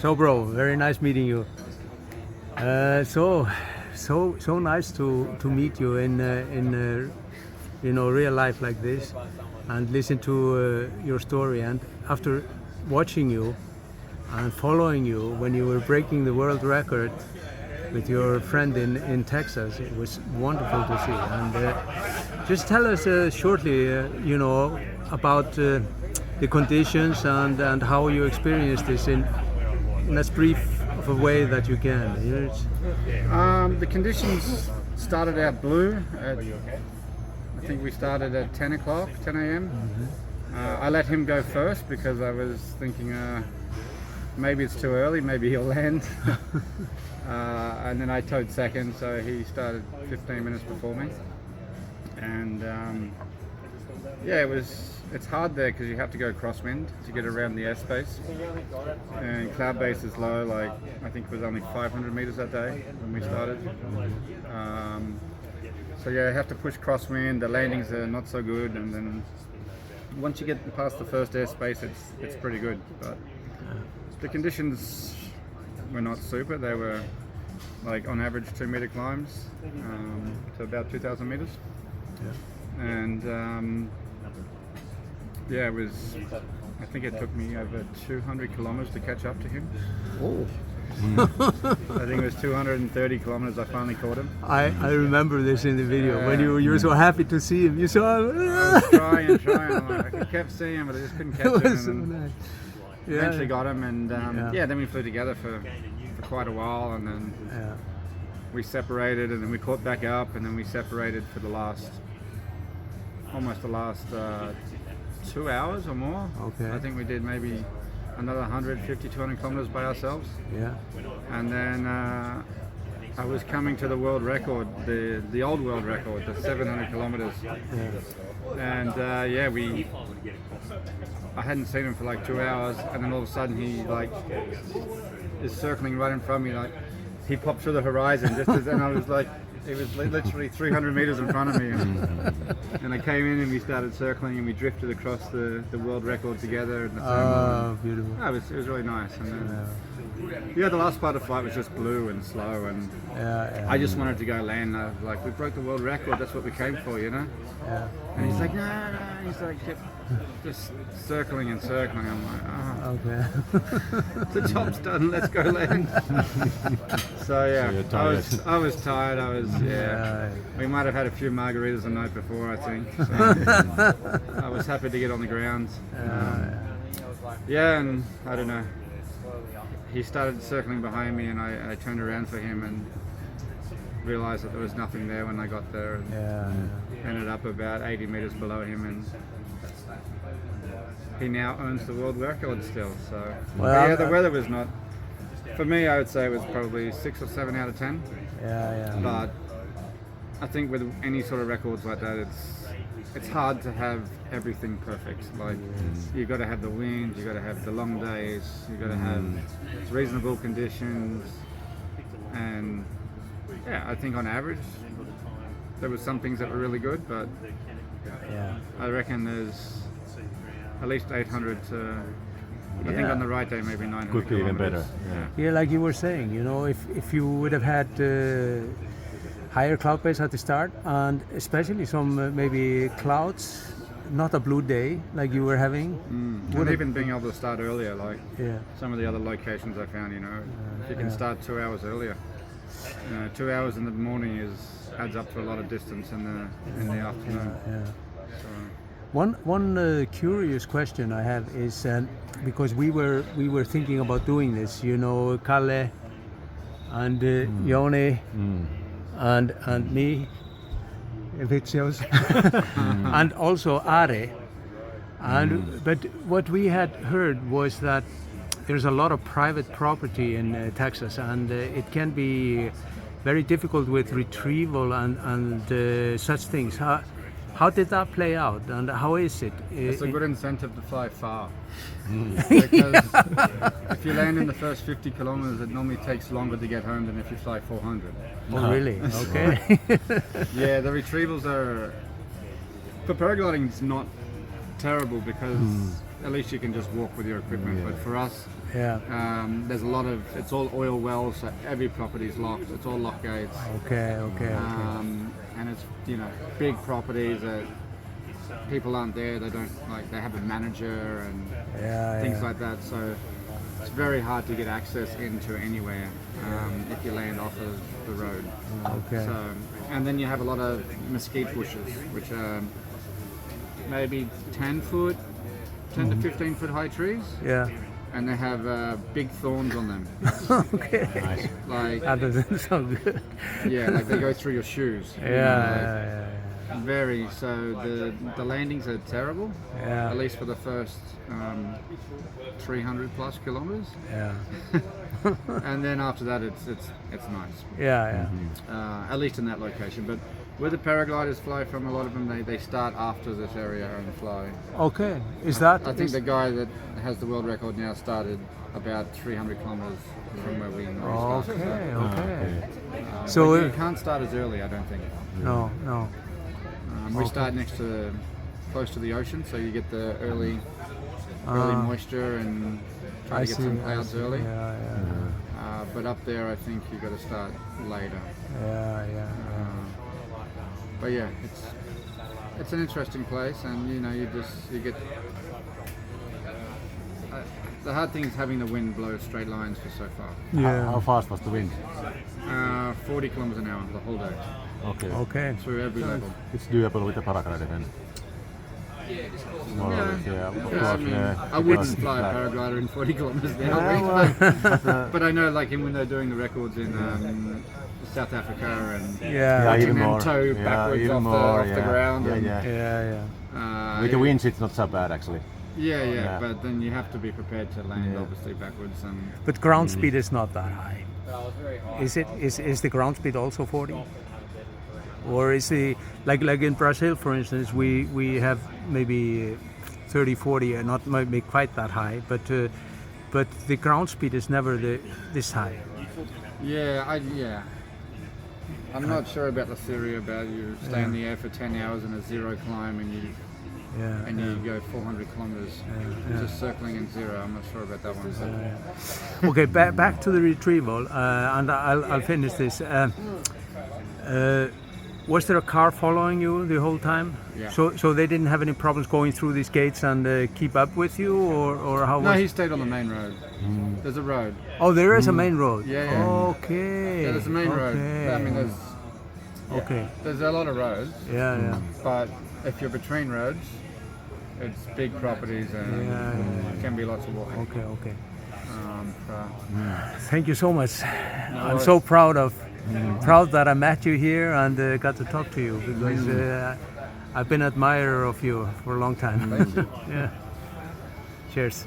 So, bro, very nice meeting you. So nice to meet you in real life like this, and listen to your story. And after watching you and following you when you were breaking the world record with your friend in Texas, it was wonderful to see. And just tell us shortly, about the conditions and how you experienced this in as brief of a way that you can. The conditions started out blue. I think we started at 10 o'clock, 10 a.m. I let him go first because I was thinking maybe it's too early, maybe he'll land. And then I towed second, so he started 15 minutes before me. And it's hard there because you have to go crosswind to get around the airspace. And cloud base is low, like I think it was only 500 meters that day when we started. So yeah, you have to push crosswind. The landings are not so good, and then once you get past the first airspace, it's pretty good. But the conditions were not super. They were like on average 2-meter climbs to about 2,000 meters. Yeah. And it was. I think it took me over 200 kilometers to catch up to him. Oh. I think it was 230 kilometers. I finally caught him. I remember this in the video when you were so happy to see him. You saw him. I was trying. I kept seeing him, but I just couldn't catch him. So nice. Eventually got him, and then we flew together for quite a while, and then we separated, and then we caught back up, and then we separated for almost the last 2 hours or more. Okay. I think we did maybe another 150, 200 kilometers by ourselves. Yeah. And then I was coming to the world record, the old world record, the 700 kilometers. Yeah. And I hadn't seen him for like 2 hours, and then all of a sudden he is circling right in front of me, like he popped through the horizon and I was like, it was literally 300 meters in front of me, and I came in and we started circling and we drifted across the world record together. Beautiful. It was really nice. And then, the last part of the flight was just blue and slow, and I just wanted to go land. I was like, we broke the world record, that's what we came for, Yeah. And he's like, no, he's like, kept just circling and circling. I'm like, okay. The job's done, let's go land. So I was tired. We might have had a few margaritas the night before, I think. So I was happy to get on the ground. And I don't know. He started circling behind me, and I turned around for him and realized that there was nothing there when I got there, and ended up about 80 meters below him, and he now owns the world record still. So the weather was not, for me, I would say it was probably 6 or 7 out of 10. But I think with any sort of records like that, it's hard to have everything perfect. Like you got to have the wind, you got to have the long days, you got to have reasonable conditions, and I think on average there was some things that were really good, but I reckon there's at least 800 to. I think on the right day maybe 900. Could be even better. Yeah, like you were saying, if you would have had higher cloud base at the start, and especially some maybe clouds, not a blue day like you were having. And even being able to start earlier, like some of the other locations I found, if you can start 2 hours earlier. 2 hours in the morning adds up to a lot of distance in the afternoon. So. One curious question I have is because we were thinking about doing this, Kalle and Joni and me, Vicios, and also Are, but what we had heard was that there's a lot of private property in Texas, and it can be very difficult with retrieval and such things. How did that play out, and how is it? It's a good incentive to fly far. Because if you land in the first 50 kilometers, it normally takes longer to get home than if you fly 400. Oh, really? Okay. The retrievals are, for paragliding, it's not terrible because at least you can just walk with your equipment. But for us, there's a lot of, it's all oil wells, so every property is locked. It's all lock gates. Okay. And it's, you know, big properties that people aren't there. They don't, like, they have a manager and things like that. So it's very hard to get access into anywhere if you land off of the road. Okay. So, and then you have a lot of mesquite bushes, which are maybe 10 to 15 foot high trees. Yeah. And they have big thorns on them. Okay. Nice. Like, That doesn't sound good. yeah, like they go through your shoes. Yeah. Very. So the landings are terrible. Yeah. At least for the first 300 plus kilometers. Yeah. And then after that, it's nice. Yeah. At least in that location. But where the paragliders fly from, a lot of them they start after this area and fly. Okay. Is that? I think the guy that has the world record now started about 300 kilometers from where we started. Okay. But So you can't start as early, I don't think. no. We start close to the ocean, so you get the early moisture and try to get some clouds early. Yeah. But up there, I think you got to start later. Yeah. But yeah, it's an interesting place, and you know, you get. The hard thing is having the wind blow straight lines for so far. Yeah. How fast was the wind? 40 kilometers an hour the whole day Okay. through every level. It's doable with the paraglider then. More or less, of course, I wouldn't fly a paraglider in 40 kilometers an hour, but I know, like when they're doing the records in South Africa and watching them tow backwards off the ground. With the winds, it's not so bad actually. Yeah, but then you have to be prepared to land obviously backwards. But ground speed is not that high. Is it? Is the ground speed also 40? Or is the like in Brazil, for instance, we have maybe 30, 40, and not maybe quite that high, but the ground speed is never this high. I'm not sure about the theory about you stay in the air for 10 hours in a zero climb and you go 400 kilometers just circling in zero. I'm not sure about that one. Okay, back to the retrieval, and I'll finish this. Was there a car following you the whole time? Yeah. So they didn't have any problems going through these gates and keep up with you, or how? No, he stayed on the main road. There's a road. Oh, there is a main road. Yeah. Okay. Yeah, there's a main road. I mean, there's a lot of roads. Yeah. But if you're between roads, it's big properties and it can be lots of walking. Okay. So, Thank you so much. No I'm worries. so proud that I met you here and got to talk to you, because I've been an admirer of you for a long time. Thank you. Yeah. Cheers.